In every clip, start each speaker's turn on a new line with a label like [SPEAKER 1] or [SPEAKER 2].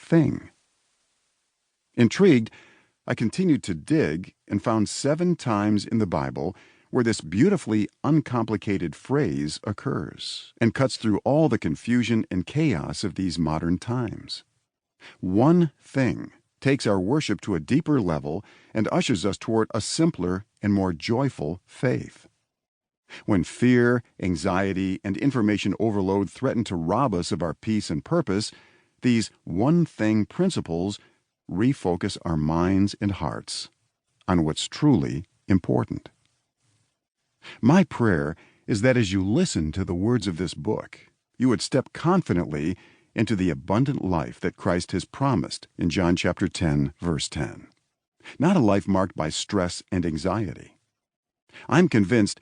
[SPEAKER 1] thing. Intrigued, I continued to dig and found 7 times in the Bible where this beautifully uncomplicated phrase occurs and cuts through all the confusion and chaos of these modern times. One thing takes our worship to a deeper level and ushers us toward a simpler and more joyful faith. When fear, anxiety, and information overload threaten to rob us of our peace and purpose, these one-thing principles refocus our minds and hearts on what's truly important. My prayer is that as you listen to the words of this book, you would step confidently into the abundant life that Christ has promised in John chapter 10, verse 10. Not a life marked by stress and anxiety. I'm convinced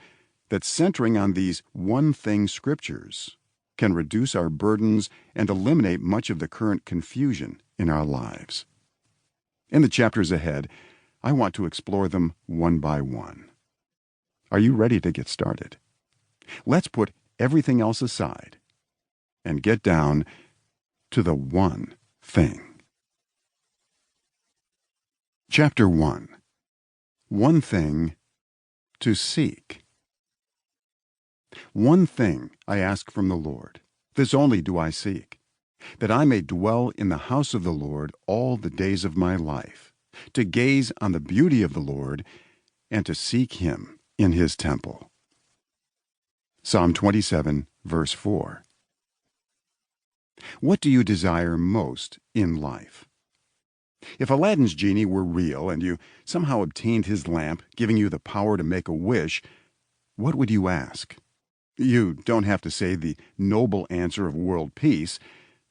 [SPEAKER 1] that centering on these one-thing scriptures can reduce our burdens and eliminate much of the current confusion in our lives. In the chapters ahead, I want to explore them one by one. Are you ready to get started? Let's put everything else aside and get down to the one thing. Chapter 1. One thing to seek. One thing I ask from the Lord, this only do I seek, that I may dwell in the house of the Lord all the days of my life, to gaze on the beauty of the Lord and to seek him in his temple. Psalm 27, verse 4. What do you desire most in life? If Aladdin's genie were real and you somehow obtained his lamp, giving you the power to make a wish, what would you ask? You don't have to say the noble answer of world peace,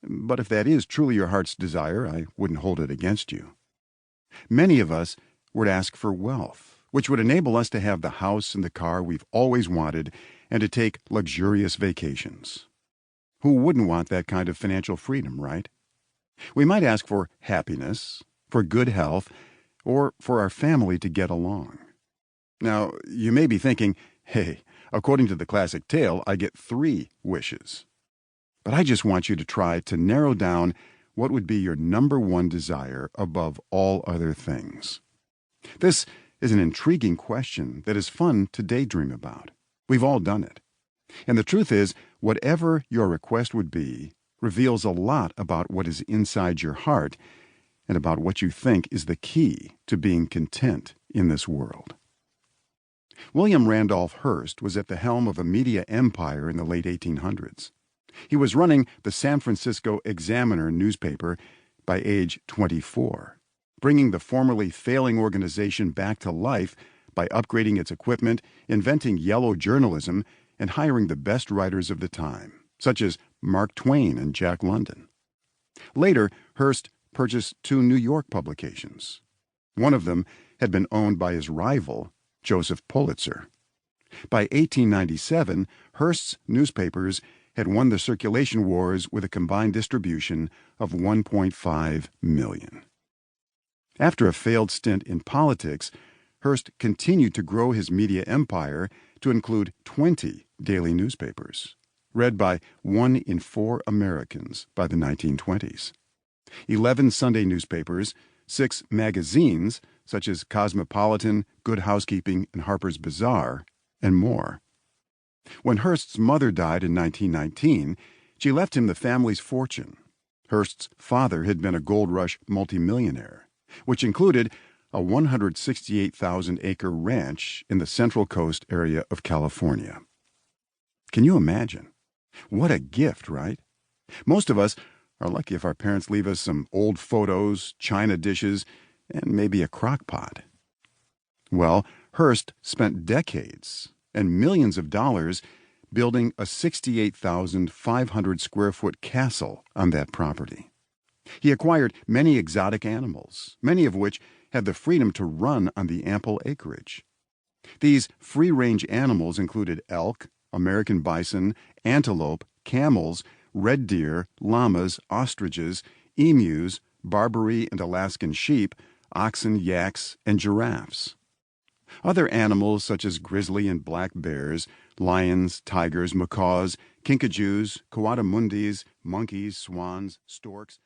[SPEAKER 1] but if that is truly your heart's desire, I wouldn't hold it against you. Many of us would ask for wealth, which would enable us to have the house and the car we've always wanted and to take luxurious vacations. Who wouldn't want that kind of financial freedom, right? We might ask for happiness, for good health, or for our family to get along. Now, you may be thinking, hey, according to the classic tale, I get 3 wishes. But I just want you to try to narrow down what would be your number 1 desire above all other things. This is an intriguing question that is fun to daydream about. We've all done it. And the truth is, whatever your request would be reveals a lot about what is inside your heart and about what you think is the key to being content in this world. William Randolph Hearst was at the helm of a media empire in the late 1800s. He was running the San Francisco Examiner newspaper by age 24, bringing the formerly failing organization back to life by upgrading its equipment, inventing yellow journalism, and hiring the best writers of the time, such as Mark Twain and Jack London. Later, Hearst purchased 2 New York publications. One of them had been owned by his rival, Joseph Pulitzer. By 1897, Hearst's newspapers had won the circulation wars with a combined distribution of 1.5 million. After a failed stint in politics, Hearst continued to grow his media empire to include 20 daily newspapers, read by 1 in 4 Americans by the 1920s, 11 Sunday newspapers, 6 magazines such as Cosmopolitan, Good Housekeeping, and Harper's Bazaar, and more. When Hearst's mother died in 1919, she left him the family's fortune. Hearst's father had been a gold rush multimillionaire, which included a 168,000-acre ranch in the Central Coast area of California. Can you imagine? What a gift, right? Most of us are lucky if our parents leave us some old photos, china dishes, and maybe a crock pot. Well, Hearst spent decades and millions of dollars building a 68,500 square foot castle on that property. He acquired many exotic animals, many of which had the freedom to run on the ample acreage. These free-range animals included elk, American bison, antelope, camels, red deer, llamas, ostriches, emus, Barbary and Alaskan sheep, oxen, yaks, and giraffes. Other animals such as grizzly and black bears, lions, tigers, macaws, kinkajous, coatamundis, monkeys, swans, storks,